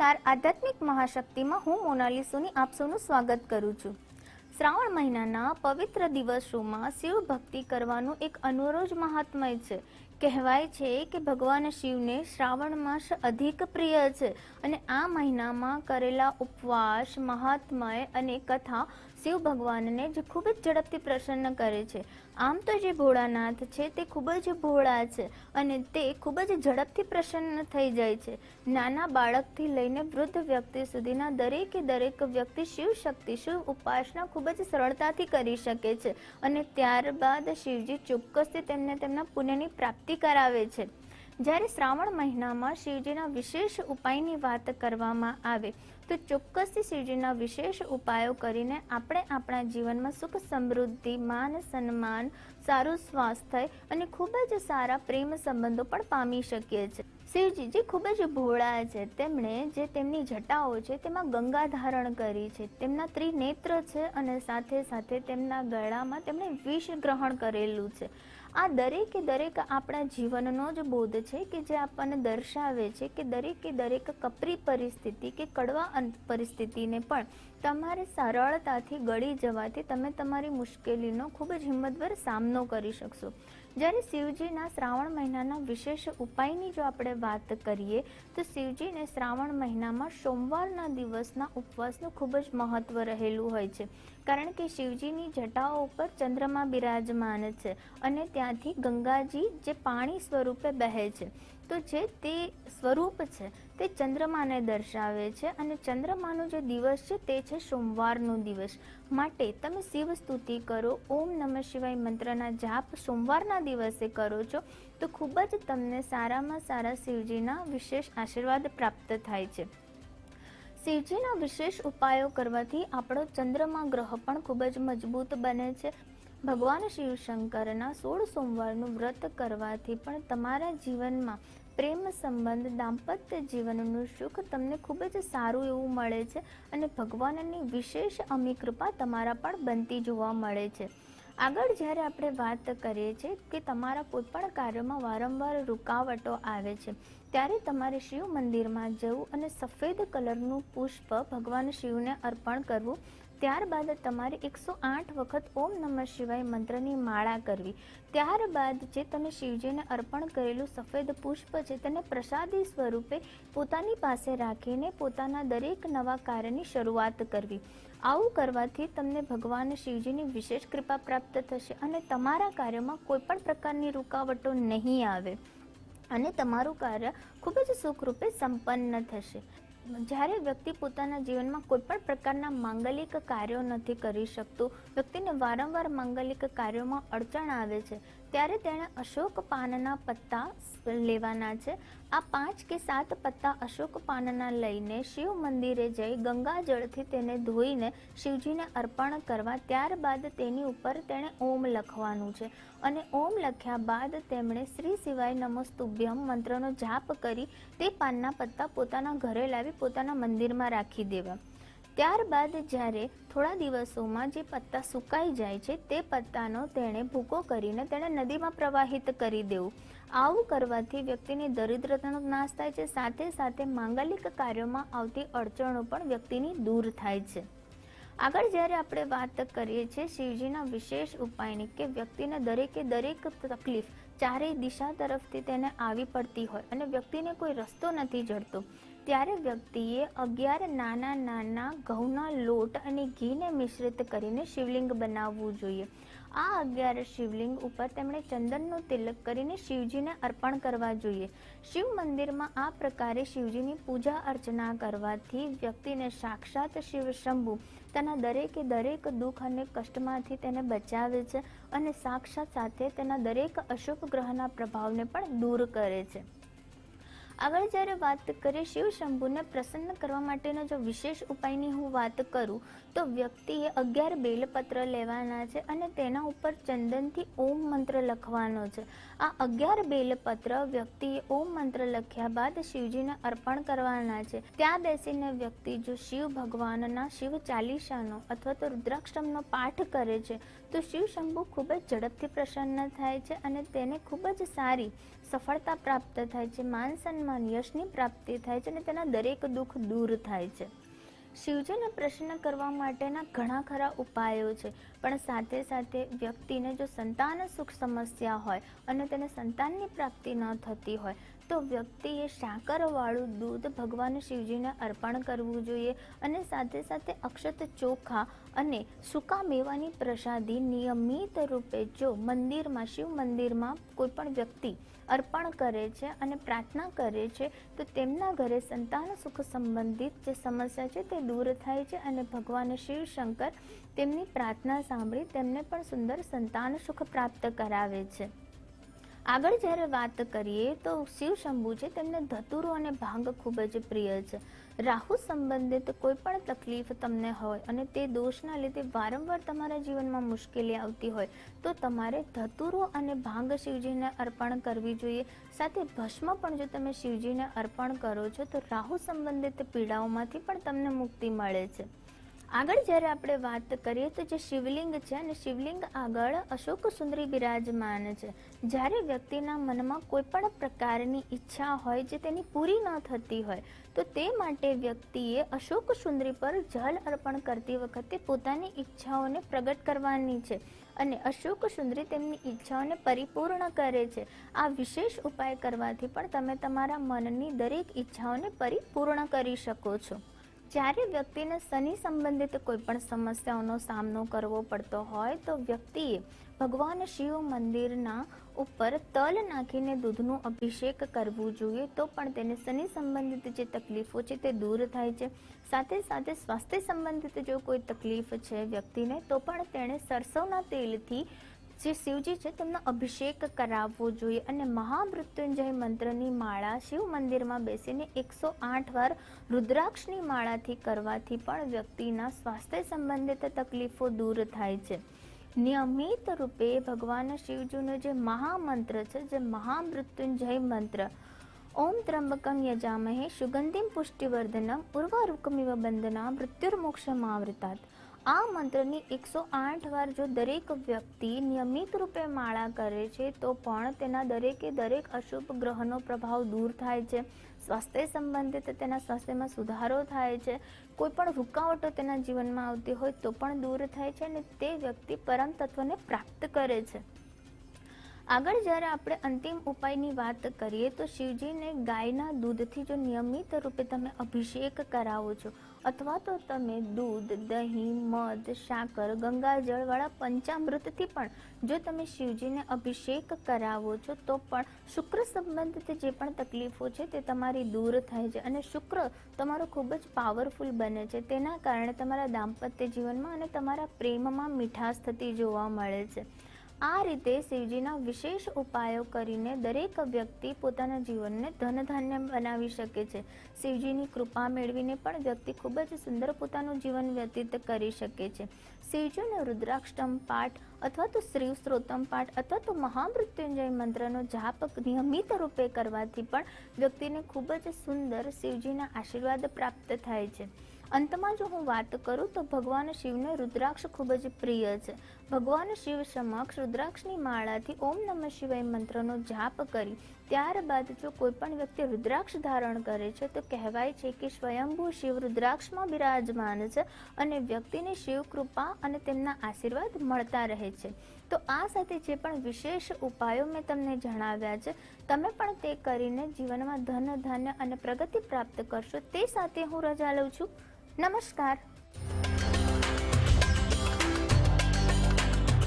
નમસ્કાર, આધ્યાત્મિક મહાશક્તિમાં હું મોનાલી સોની આપ સૌનું સ્વાગત કરું છું। શ્રાવણ મહિનાના પવિત્ર દિવસોમાં શિવ ભક્તિ કરવાનું એક અનોરો જ મહાત્મય છે। કહેવાય છે કે ભગવાન શિવને શ્રાવણ માસ અધિક પ્રિય છે અને આ મહિનામાં કરેલા ઉપવાસ, મહાત્મય અને કથા શિવ ભગવાનને જ ખૂબ જ ઝડપથી પ્રસન્ન કરે છે। આમ તો જે ભોળાનાથ છે તે ખૂબ જ ભોળા છે અને તે ખૂબ જ ઝડપથી પ્રસન્ન થઈ જાય છે। નાના બાળકથી લઈને વૃદ્ધ વ્યક્તિ સુધીના દરેકે દરેક વ્યક્તિ શિવ શક્તિ, શિવ ઉપાસના ખૂબ જ સરળતાથી કરી શકે છે અને ત્યારબાદ શિવજી ચોક્કસથી તેમને તેમના પુણ્યની પ્રાપ્તિ કરાવે છે। જ્યારે શ્રાવણ મહિનામાં શિવજીના વિશેષ ઉપાયની વાત કરવામાં આવે તો ચોક્કસથી શિવજીના વિશેષ ઉપાયો કરીને આપણે આપણા જીવનમાં સુખ, સમૃદ્ધિ, માન સન્માન, સારું સ્વાસ્થ્ય અને ખૂબ જ સારા પ્રેમ સંબંધો પણ પામી શકીએ છીએ। શિવજી જે ખૂબ જ ભોળા છે, તેમણે જે તેમની જટાઓ છે તેમાં ગંગા ધારણ કરી છે, તેમના ત્રિનેત્ર છે અને સાથે સાથે તેમના ગળામાં તેમણે વિષ ગ્રહણ કરેલું છે। આ દરેકે દરેક આપણા જીવનનો જ બોધ છે કે જે આપણને દર્શાવે છે કે દરેકે દરેક કપરી પરિસ્થિતિ કે કડવા પરિસ્થિતિને પણ તમારે સરળતાથી ગળી જવાથી તમે તમારી મુશ્કેલીનો ખૂબ જ હિંમતભર સામનો કરી શકશો। જ્યારે શિવજીના શ્રાવણ મહિનાના વિશેષ ઉપાયની જો આપણે વાત કરીએ તો શિવજીને શ્રાવણ મહિનામાં સોમવારના દિવસના ઉપવાસનું ખૂબ જ મહત્વ રહેલું હોય છે, કારણ કે શિવજીની જટાઓ ઉપર ચંદ્રમા બિરાજમાન છે અને ત્યાંથી ગંગાજી જે પાણી સ્વરૂપે બહે છે, તો જે તે સ્વરૂપ છે તે ચંદ્રમાને દર્શાવે છે અને ચંદ્રમાનો જે દિવસ છે તે છે સોમવારનો દિવસ। માટે તમે શિવ સ્તુતિ કરો, ઓમ નમઃ શિવાય મંત્રના જાપ સોમવારના દિવસે કરો છો તો ખૂબ જ તમને સારામાં સારા શિવજીના વિશેષ આશીર્વાદ પ્રાપ્ત થાય છે। શિવજીના વિશેષ ઉપાયો કરવાથી આપણો ચંદ્રમા ગ્રહ પણ ખૂબ જ મજબૂત બને છે। ભગવાન શિવ શંકરના 16 સોમવારનું વ્રત કરવાથી પણ તમારા જીવનમાં પ્રેમ સંબંધ, દાંપત્ય જીવનનું સુખ તમને ખૂબ જ સારું એવું મળે છે અને ભગવાનની વિશેષ અમી કૃપા તમારા પણ બનતી જોવા મળે છે। આગળ જ્યારે આપણે વાત કરીએ છીએ કે તમારા કોઈપણ કાર્યમાં વારંવાર રૂકાવટો આવે છે ત્યારે તમારે શિવ મંદિરમાં જવું અને સફેદ કલરનું પુષ્પ ભગવાન શિવને અર્પણ કરવું, ત્યારબાદ તમારે 108 વખત ઓમ નમઃ શિવાય મંત્રની માળા કરવી, ત્યારબાદ જે તમે શિવજીને અર્પણ કરેલું સફેદ પુષ્પ છે તેને પ્રસાદી સ્વરૂપે પોતાની પાસે રાખીને પોતાના દરેક નવા કાર્યની શરૂઆત કરવી। આવું કરવાથી તમને ભગવાન શિવજીની વિશેષ કૃપા પ્રાપ્ત થશે અને તમારા કાર્યમાં કોઈ પણ પ્રકારની રૂકાવટો નહીં આવે અને તમારું કાર્ય ખૂબ જ સુખરૂપે સંપન્ન થશે। જ્યારે વ્યક્તિ પોતાના જીવનમાં કોઈ પણ પ્રકારના માંગલિક કાર્યો નથી કરી શકતું, વ્યક્તિને વારંવાર માંગલિક કાર્યોમાં અડચણ આવે છે, ત્યારે તેણે અશોક પાનના પત્તા લેવાના છે। આ 5 કે 7 પત્તા અશોક પાનના લઈને શિવ મંદિરે જઈ ગંગાજળથી તેને ધોઈને શિવજીને અર્પણ કરવા, ત્યારબાદ તેની ઉપર તેણે ઓમ લખવાનું છે અને ઓમ લખ્યા બાદ તેમણે શ્રી શિવાય નમોસ્તુભ્યમ મંત્રનો જાપ કરી તે પાનના પત્તા પોતાના ઘરે લાવી પોતાના મંદિરમાં રાખી દેવા। ત્યારબાદ જ્યારે થોડા દિવસોમાં જે પત્તા સુકાઈ જાય છે તે પત્તાનો તેણે ભૂકો કરીને તેણે નદીમાં પ્રવાહિત કરી દેવું। આવું કરવાથી વ્યક્તિની દરિદ્રતાનો નાશ થાય છે, સાથે સાથે માંગલિક કાર્યોમાં આવતી અડચણો પણ વ્યક્તિની દૂર થાય છે। આગળ જ્યારે આપણે વાત કરીએ છીએ શિવજીના વિશેષ ઉપાયની કે વ્યક્તિને દરેકે દરેક તકલીફ ચારેય દિશા તરફથી તેને આવી પડતી હોય અને વ્યક્તિને કોઈ રસ્તો નથી જડતો, ત્યારે વ્યક્તિએ 11 નાના નાના ઘઉંના લોટ અને ઘીને મિશ્રિત કરીને શિવલિંગ બનાવવું જોઈએ। આ 11 શિવલિંગ ઉપર તેમણે ચંદનનો તિલક કરીને શિવજીને અર્પણ કરવા જોઈએ। શિવ મંદિરમાં આ પ્રકારે શિવજીની પૂજા અર્ચના કરવાથી વ્યક્તિને સાક્ષાત શિવ શંભુ તેના દરેકે દરેક દુઃખ અને કષ્ટમાંથી તેને બચાવે છે અને સાક્ષાત સાથે તેના દરેક અશુભ ગ્રહના પ્રભાવને પણ દૂર કરે છે। આગળ જ્યારે વાત કરીએ શિવ શંભુને પ્રસન્ન કરવા માટેના જો વિશેષ ઉપાયની હું વાત કરું તો વ્યક્તિએ 11 બેલપત્ર લેવાના છે અને તેના ઉપર ચંદનથી ઓમ મંત્ર લખવાનો છે। આ 11 બેલપત્ર વ્યક્તિએ ઓમ મંત્ર લખ્યા બાદ શિવજીને અર્પણ કરવાના છે। ત્યાં બેસીને વ્યક્તિ જો શિવ ભગવાનના શિવ ચાલીસાનો અથવા તો રુદ્રાક્ષરમનો પાઠ કરે છે તો શિવ શંભુ ખૂબ જ ઝડપથી પ્રસન્ન થાય છે અને તેને ખૂબ જ સારી સફળતા પ્રાપ્ત થાય છે, માન સન્માન યશની પ્રાપ્તિ થાય છે અને તેના દરેક દુઃખ દૂર થાય છે. શિવજીને પ્રસન્ન કરવા માટેના ઘણા ખરા ઉપાયો છે, પણ સાથે સાથે વ્યક્તિને જો સંતાન સુખ સમસ્યા હોય અને તેને સંતાનની પ્રાપ્તિ ન થતી હોય તો વ્યક્તિએ સાકરવાળું દૂધ ભગવાન શિવજીને અર્પણ કરવું જોઈએ અને સાથે સાથે અક્ષત ચોખા અને સૂકા મેવાની પ્રસાદી નિયમિત રૂપે જો મંદિરમાં શિવ મંદિરમાં કોઈ પણ વ્યક્તિ અર્પણ કરે છે અને પ્રાર્થના કરે છે તો તેમના ઘરે સંતાન સુખ સંબંધિત જે સમસ્યા છે તે દૂર થાય છે અને ભગવાન શિવ શંકર તેમની પ્રાર્થના સાંભળી તેમને પણ સુંદર સંતાન સુખ પ્રાપ્ત કરાવે છે. આગળ જ્યારે વાત કરીએ તો શિવ શંભુ છે તેમને ધતુરો અને ભાંગ ખૂબ જ પ્રિય છે. રાહુ સંબંધિત કોઈ પણ તકલીફ તમને હોય અને તે દોષના લીધે વારંવાર તમારા જીવનમાં મુશ્કેલી આવતી હોય તો તમારે ધતુરો અને ભાંગ શિવજીને અર્પણ કરવી જોઈએ. સાથે ભસ્મ પણ જો તમે શિવજીને અર્પણ કરો છો તો રાહુ સંબંધિત પીડાઓમાંથી પણ તમને મુક્તિ મળે છે. આગળ જ્યારે આપણે વાત કરીએ તો જે શિવલિંગ છે અને શિવલિંગ આગળ અશોક સુંદરી બિરાજમાન છે. જ્યારે વ્યક્તિના મનમાં કોઈ પણ પ્રકારની ઈચ્છા હોય જે તેની પૂરી ન થતી હોય તો તે માટે વ્યક્તિએ અશોક સુંદરી પર જલ અર્પણ કરતી વખતે પોતાની ઈચ્છાઓને પ્રગટ કરવાની છે અને અશોક સુંદરી તેમની ઈચ્છાઓને પરિપૂર્ણ કરે છે. આ વિશેષ ઉપાય કરવાથી પણ તમે તમારા મનની દરેક ઈચ્છાઓને પરિપૂર્ણ કરી શકો છો. જ્યારે વ્યક્તિને શનિ સંબંધિત કોઈ પણ સમસ્યાઓનો સામનો કરવો પડતો હોય તો વ્યક્તિએ ભગવાન શિવ મંદિરના ઉપર તલ નાખીને દૂધનું અભિષેક કરવું જોઈએ તો પણ તેને શનિ સંબંધિત જે તકલીફો છે તે દૂર થાય છે. સાથે સાથે સ્વાસ્થ્ય સંબંધિત જો કોઈ તકલીફ છે વ્યક્તિને તો પણ તેણે સરસવના તેલથી જે શિવજી છે તેમનો અભિષેક કરાવવો જોઈએ અને મહામૃત્યુંજય મંત્રની માળા શિવ મંદિરમાં બેસીને 108 વાર રુદ્રાક્ષની માળાથી કરવાથી પણ વ્યક્તિના સ્વાસ્થ્ય સંબંધિત તકલીફો દૂર થાય છે. નિયમિત રૂપે ભગવાન શિવજીનો જે મહામંત્ર છે જે મહામૃત્યુંજય મંત્ર ઓમ ત્રંબકમ યજામહે સુગંધિમ પુષ્ટિવર્ધનમ ઉર્વારુકમિવ બંધના મૃત્યુર્મોક્ષમાવૃતાત. આ મંત્રની 108 વાર જો દરેક વ્યક્તિ નિયમિત રૂપે માળા કરે છે તો પણ તેના દરેક અશુભ ગ્રહનો પ્રભાવ દૂર થાય છે. સ્વાસ્થ્ય સંબંધિત તેના સ્વાસ્થ્યમાં સુધારો થાય છે. કોઈ પણ રૂકાવટો તેના જીવનમાં આવતી હોય તો પણ દૂર થાય છે અને તે વ્યક્તિ પરમ તત્વને પ્રાપ્ત કરે છે. આગળ જ્યારે આપણે અંતિમ ઉપાયની વાત કરીએ તો શિવજીને ગાયના દૂધથી જો નિયમિત રૂપે તમે અભિષેક કરાવો છો અથવા તો તમે દૂધ, દહીં, મધ, સાકર, ગંગાજળવાળા પંચામૃતથી પણ જો તમે શિવજીને અભિષેક કરાવો છો તો પણ શુક્ર સંબંધિત જે પણ તકલીફો છે તે તમારી દૂર થાય છે અને શુક્ર તમારો ખૂબ જ પાવરફુલ બને છે. તેના કારણે તમારા દાંપત્ય જીવનમાં અને તમારા પ્રેમમાં મીઠાશ થતી જોવા મળે છે. આ રીતે શિવજીના વિશેષ ઉપાયો કરીને દરેક વ્યક્તિ પોતાના જીવનને ધનધાન્ય બનાવી શકે છે. શિવજીની કૃપા મેળવીને પણ વ્યક્તિ ખૂબ જ સુંદર પોતાનું જીવન વ્યતીત કરી શકે છે. શિવજીનો રુદ્રાક્ષટમ પાઠ અથવા તો શ્રીવ સ્ત્રોતમ પાઠ અથવા તો મહામૃત્યુંજય મંત્રનો જાપ નિયમિત રૂપે કરવાથી પણ વ્યક્તિને ખૂબ જ સુંદર શિવજીના આશીર્વાદ પ્રાપ્ત થાય છે. અંતમાં જો હું વાત કરું તો ભગવાન શિવને રુદ્રાક્ષ ખૂબ જ પ્રિય છે. ભગવાન શિવ સમક્ષ રુદ્રાક્ષની માળાથી ઓમ નમઃ શિવાય મંત્રનો જાપ કરી ત્યારબાદ જો કોઈ પણ વ્યક્તિ રુદ્રાક્ષ ધારણ કરે છે તો કહેવાય છે કે સ્વયંભૂ શિવ રુદ્રાક્ષમાં બિરાજમાન છે અને વ્યક્તિને શિવ કૃપા અને તેમના આશીર્વાદ મળતા રહે છે. તો આ સાથે જે પણ વિશેષ ઉપાયો મેં તમને જણાવ્યા છે તમે પણ તે કરીને જીવનમાં ધન ધાન્ય અને પ્રગતિ પ્રાપ્ત કરશો. તે સાથે હું રજા લઉં છું. નમસ્કાર.